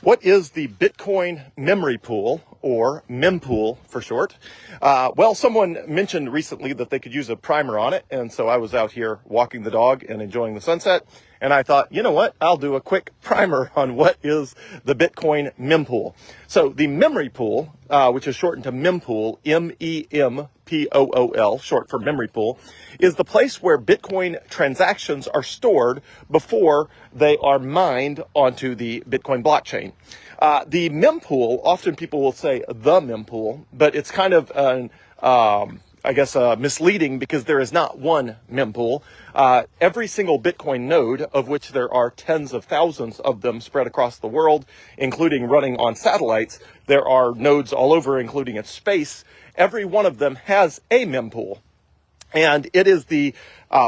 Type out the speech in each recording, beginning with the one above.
What is the Bitcoin memory pool, or mempool for short? Well, someone mentioned recently that they could use a primer on it, and so I was out here walking the dog and enjoying the sunset, and I thought, you know what, I'll do a quick primer on what is the Bitcoin mempool. So the memory pool, which is shortened to mempool, MEMPOOL, short for memory pool, is the place where Bitcoin transactions are stored before they are mined onto the Bitcoin blockchain. The mempool, often people will say the mempool, but it's kind of an, misleading, because there is not one mempool. Every single Bitcoin node, of which there are tens of thousands of them spread across the world, including running on satellites, there are nodes all over, including in space. Every one of them has a mempool. And it is the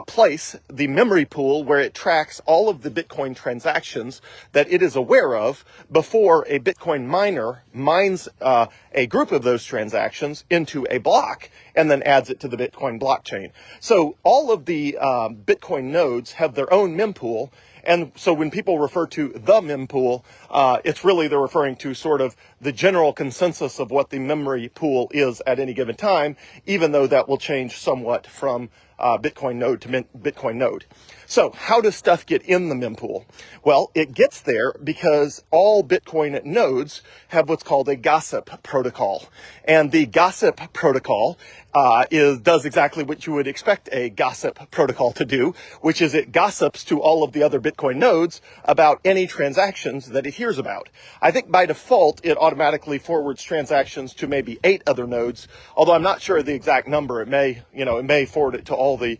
place, the memory pool, where it tracks all of the Bitcoin transactions that it is aware of before a Bitcoin miner mines a group of those transactions into a block and then adds it to the Bitcoin blockchain. So all of the Bitcoin nodes have their own mempool. And so when people refer to the mempool, it's really they're referring to sort of the general consensus of what the memory pool is at any given time, even though that will change somewhat from Bitcoin node to Bitcoin node. So how does stuff get in the mempool? Well, it gets there because all Bitcoin nodes have what's called a gossip protocol. And the gossip protocol does exactly what you would expect a gossip protocol to do, which is it gossips to all of the other Bitcoin nodes about any transactions that it hears about. I think by default, it automatically forwards transactions to maybe 8 other nodes, although I'm not sure of the exact number. It may forward it to all the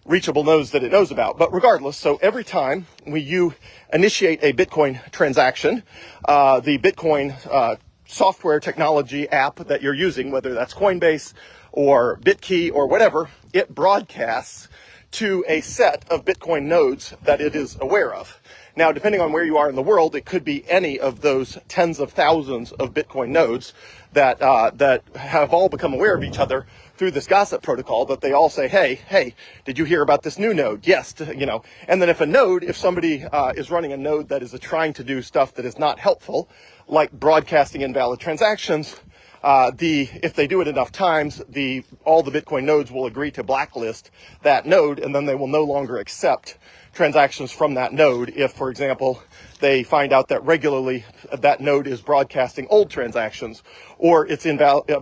reachable nodes that it knows about. But regardless, so every time you initiate a Bitcoin transaction, the Bitcoin software technology app that you're using, whether that's Coinbase or BitKey or whatever, it broadcasts to a set of Bitcoin nodes that it is aware of. Now, depending on where you are in the world, it could be any of those tens of thousands of Bitcoin nodes that have all become aware of each other through this gossip protocol, that they all say, hey, did you hear about this new node? Yes, And then if somebody is running a node that is trying to do stuff that is not helpful, like broadcasting invalid transactions, if they do it enough times, all the Bitcoin nodes will agree to blacklist that node, and then they will no longer accept transactions from that node if, for example, they find out that regularly that node is broadcasting old transactions, or it's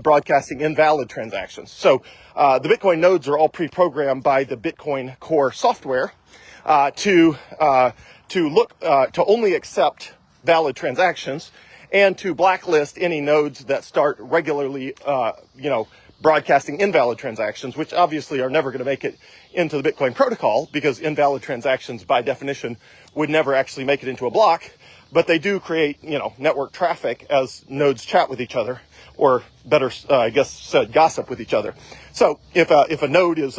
broadcasting invalid transactions. So the Bitcoin nodes are all pre-programmed by the Bitcoin Core software to only accept valid transactions, and to blacklist any nodes that start regularly, broadcasting invalid transactions, which obviously are never going to make it into the Bitcoin protocol, because invalid transactions by definition would never actually make it into a block, but they do create, network traffic as nodes chat with each other, or better, gossip with each other. So if a node is,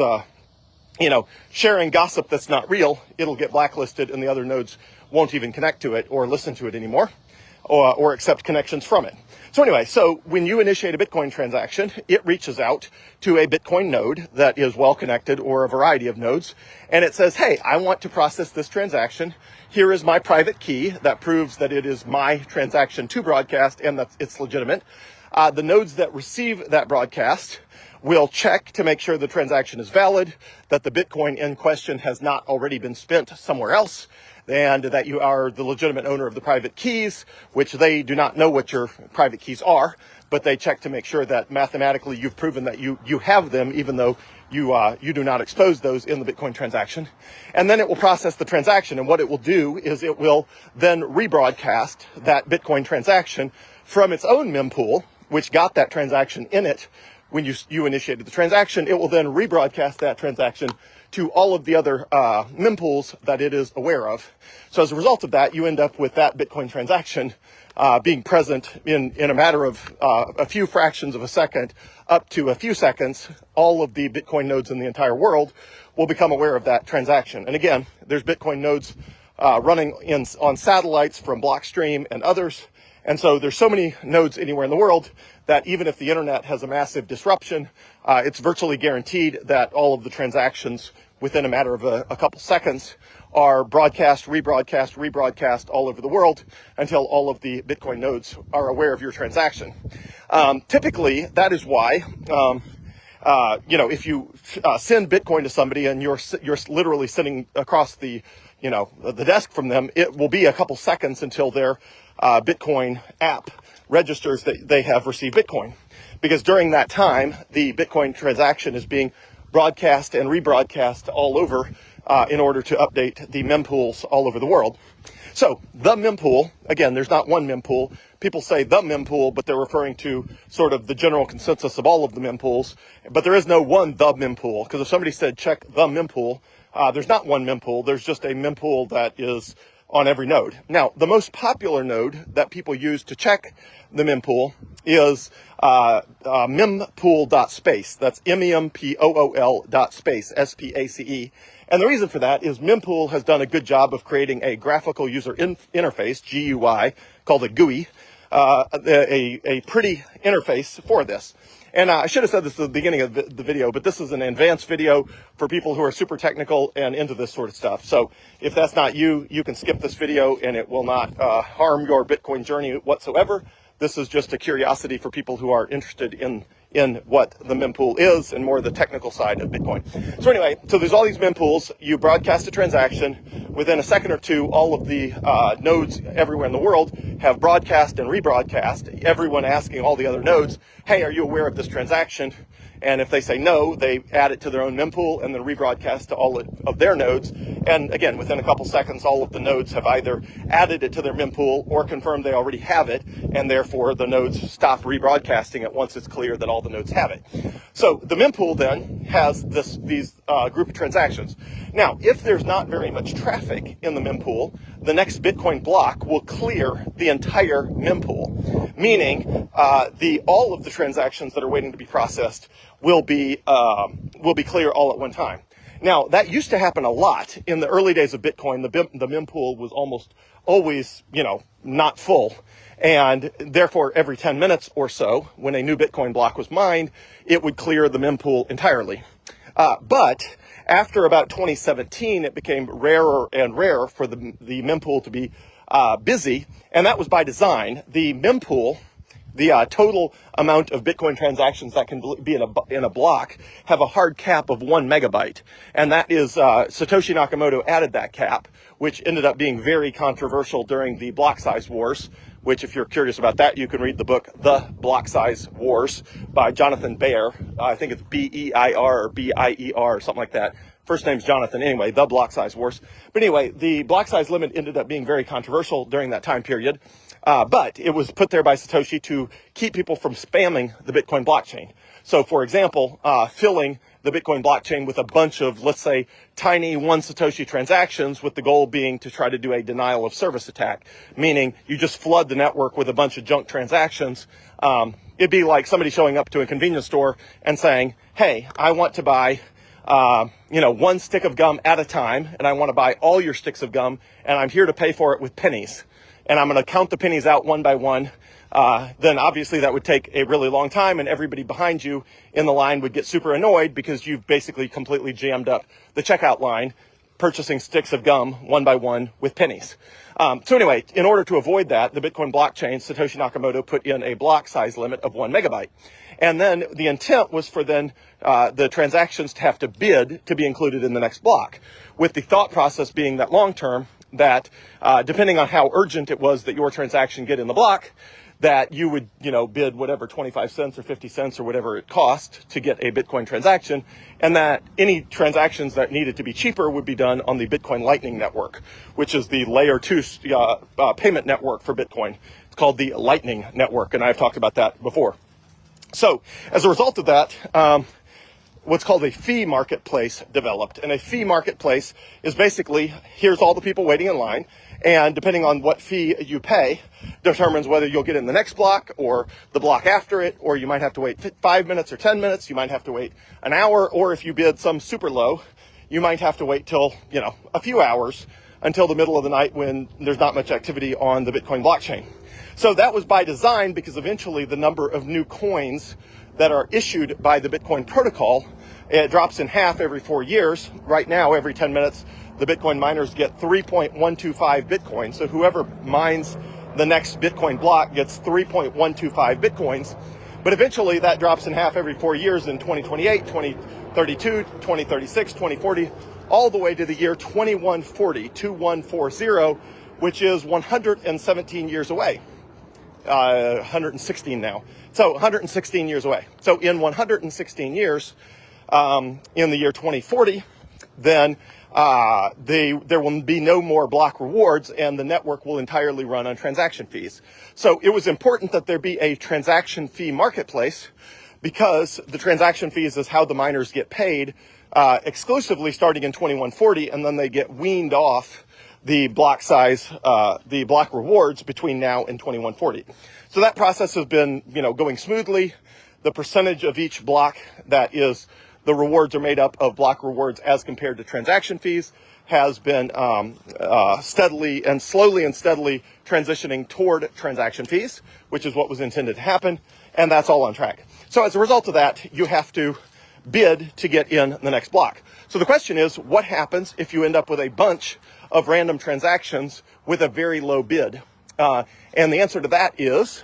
sharing gossip that's not real, it'll get blacklisted, and the other nodes won't even connect to it or listen to it anymore, or accept connections from it. So anyway, so when you initiate a Bitcoin transaction, it reaches out to a Bitcoin node that is well connected, or a variety of nodes, and it says, hey, I want to process this transaction. Here is my private key that proves that it is my transaction to broadcast and that it's legitimate. The nodes that receive that broadcast will check to make sure the transaction is valid, that the Bitcoin in question has not already been spent somewhere else, and that you are the legitimate owner of the private keys, which they do not know what your private keys are, but they check to make sure that mathematically you've proven that you have them, even though you do not expose those in the Bitcoin transaction. And then it will process the transaction, and what it will do is it will then rebroadcast that Bitcoin transaction from its own mempool, which got that transaction in it when you initiated the transaction. It will then rebroadcast that transaction to all of the other mempools that it is aware of. So as a result of that, you end up with that Bitcoin transaction being present in a matter of a few fractions of a second, up to a few seconds. All of the Bitcoin nodes in the entire world will become aware of that transaction. And again, there's Bitcoin nodes running on satellites from Blockstream and others. And so there's so many nodes anywhere in the world that even if the internet has a massive disruption, it's virtually guaranteed that all of the transactions within a matter of a couple seconds are broadcast, rebroadcast all over the world until all of the Bitcoin nodes are aware of your transaction. Typically, that is why, if you send Bitcoin to somebody and you're literally sitting across the desk from them, it will be a couple seconds until their Bitcoin app registers that they have received Bitcoin. Because during that time, the Bitcoin transaction is being broadcast and rebroadcast all over in order to update the mempools all over the world. So the mempool, again, there's not one mempool. People say the mempool, but they're referring to sort of the general consensus of all of the mempools. But there is no one the mempool, because if somebody said check the mempool, there's not one mempool. There's just a mempool that is on every node. Now, the most popular node that people use to check the mempool is mempool.space. That's mempool.space, S-P-A-C-E. And the reason for that is Mempool has done a good job of creating a graphical user interface, GUI, called a GUI, a pretty interface for this. And I should have said this at the beginning of the video, but this is an advanced video for people who are super technical and into this sort of stuff. So if that's not you, you can skip this video and it will not harm your Bitcoin journey whatsoever. This is just a curiosity for people who are interested in what the mempool is and more the technical side of Bitcoin. So anyway, so there's all these mempools. You broadcast a transaction. Within a second or two, all of the nodes everywhere in the world have broadcast and rebroadcast. Everyone asking all the other nodes, hey, are you aware of this transaction? And if they say no, they add it to their own mempool and then rebroadcast to all of their nodes. And again, within a couple seconds, all of the nodes have either added it to their mempool or confirmed they already have it, and therefore the nodes stop rebroadcasting it once it's clear that all the nodes have it. So the mempool then has these group of transactions. Now, if there's not very much traffic in the mempool, the next Bitcoin block will clear the entire mempool, meaning all of the transactions that are waiting to be processed will be clear all at one time. Now, that used to happen a lot in the early days of Bitcoin. The mempool was almost always, not full. And therefore, every 10 minutes or so, when a new Bitcoin block was mined, it would clear the mempool entirely. But after about 2017, it became rarer and rarer for the mempool to be busy. And that was by design. The mempool, the total amount of Bitcoin transactions that can be in a block, have a hard cap of 1 megabyte. And that is, Satoshi Nakamoto added that cap, which ended up being very controversial during the block size wars, which if you're curious about that, you can read the book, The Block Size Wars by Jonathan Baer. I think it's B-E-I-R or B-I-E-R or something like that. First name's Jonathan. Anyway, The Block Size Wars. But anyway, the block size limit ended up being very controversial during that time period. But it was put there by Satoshi to keep people from spamming the Bitcoin blockchain. So, for example, filling the Bitcoin blockchain with a bunch of, let's say, tiny 1 Satoshi transactions, with the goal being to try to do a denial of service attack, meaning you just flood the network with a bunch of junk transactions. It'd be like somebody showing up to a convenience store and saying, hey, I want to buy 1 stick of gum at a time, and I want to buy all your sticks of gum, and I'm here to pay for it with pennies. And I'm going to count the pennies out one by one. Then obviously that would take a really long time, and everybody behind you in the line would get super annoyed because you've basically completely jammed up the checkout line, purchasing sticks of gum one by one with pennies. So anyway, in order to avoid that, the Bitcoin blockchain, Satoshi Nakamoto put in a block size limit of 1 megabyte. And then the intent was for then the transactions to have to bid to be included in the next block, with the thought process being that long term, that depending on how urgent it was that your transaction get in the block, that you would, bid whatever 25 cents or 50 cents or whatever it cost to get a Bitcoin transaction, and that any transactions that needed to be cheaper would be done on the Bitcoin Lightning Network, which is the layer 2 payment network for Bitcoin. It's called the Lightning Network, and I've talked about that before. So as a result of that, what's called a fee marketplace developed. And a fee marketplace is basically, here's all the people waiting in line, and depending on what fee you pay, determines whether you'll get in the next block or the block after it, or you might have to wait 5 minutes or 10 minutes, you might have to wait an hour, or if you bid some super low, you might have to wait till, a few hours until the middle of the night when there's not much activity on the Bitcoin blockchain. So that was by design, because eventually the number of new coins that are issued by the Bitcoin protocol, it drops in half every 4 years. Right now, every 10 minutes, the Bitcoin miners get 3.125 Bitcoin. So whoever mines the next Bitcoin block gets 3.125 Bitcoins. But eventually that drops in half every 4 years in 2028, 2032, 2036, 2040, all the way to the year 2140, which is 117 years away. 116 now. So 116 years away. So in 116 years, in the year 2040, then there will be no more block rewards, and the network will entirely run on transaction fees. So it was important that there be a transaction fee marketplace, because the transaction fees is how the miners get paid exclusively starting in 2140, and then they get weaned off the block size, the block rewards between now and 2140. So that process has been, going smoothly. The percentage of each block that is the rewards are made up of block rewards as compared to transaction fees has been steadily and steadily transitioning toward transaction fees, which is what was intended to happen, and that's all on track. So as a result of that, you have to bid to get in the next block. So the question is, what happens if you end up with a bunch of random transactions with a very low bid? And the answer to that is,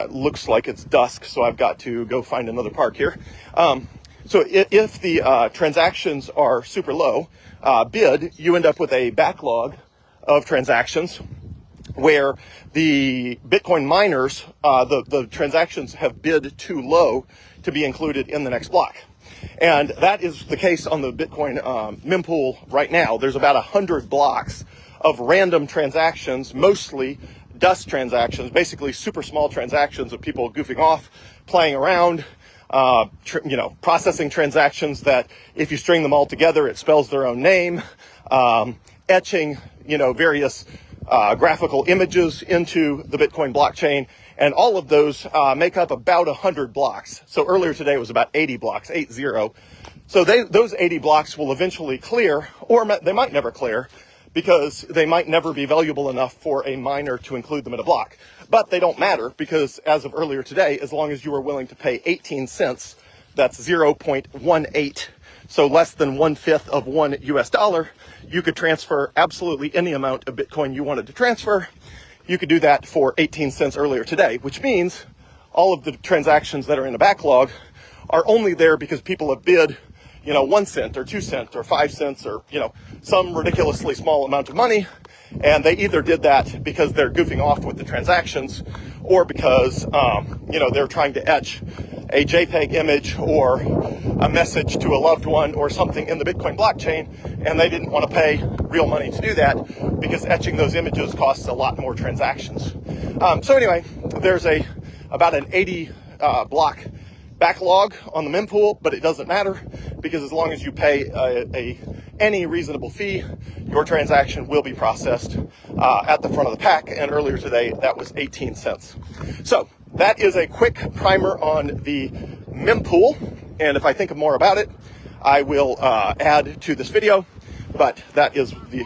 looks like it's dusk, so I've got to go find another park here. So if the transactions are super low bid, you end up with a backlog of transactions where the Bitcoin miners, the transactions have bid too low to be included in the next block. And that is the case on the Bitcoin mempool right now. There's about 100 blocks of random transactions, mostly dust transactions, basically super small transactions of people goofing off, playing around, processing transactions that if you string them all together, it spells their own name, etching, various graphical images into the Bitcoin blockchain. And all of those make up about 100 blocks. So earlier today it was about 80 blocks, 80. So those 80 blocks will eventually clear, or they might never clear, because they might never be valuable enough for a miner to include them in a block. But they don't matter, because as of earlier today, as long as you are willing to pay 18 cents, that's 0.18, so less than 1/5 of $1 US, you could transfer absolutely any amount of Bitcoin you wanted to transfer. You could do that for 18 cents earlier today, which means all of the transactions that are in a backlog are only there because people have bid, 1 cent or 2 cents or 5 cents or, some ridiculously small amount of money. And they either did that because they're goofing off with the transactions, or because, they're trying to etch a JPEG image or a message to a loved one or something in the Bitcoin blockchain, and they didn't want to pay real money to do that because etching those images costs a lot more transactions. So anyway, there's about an 80 block backlog on the mempool, but it doesn't matter, because as long as you pay any reasonable fee, your transaction will be processed at the front of the pack, and earlier today that was 18 cents. So that is a quick primer on the mempool, and if I think of more about it, I will add to this video, but that is the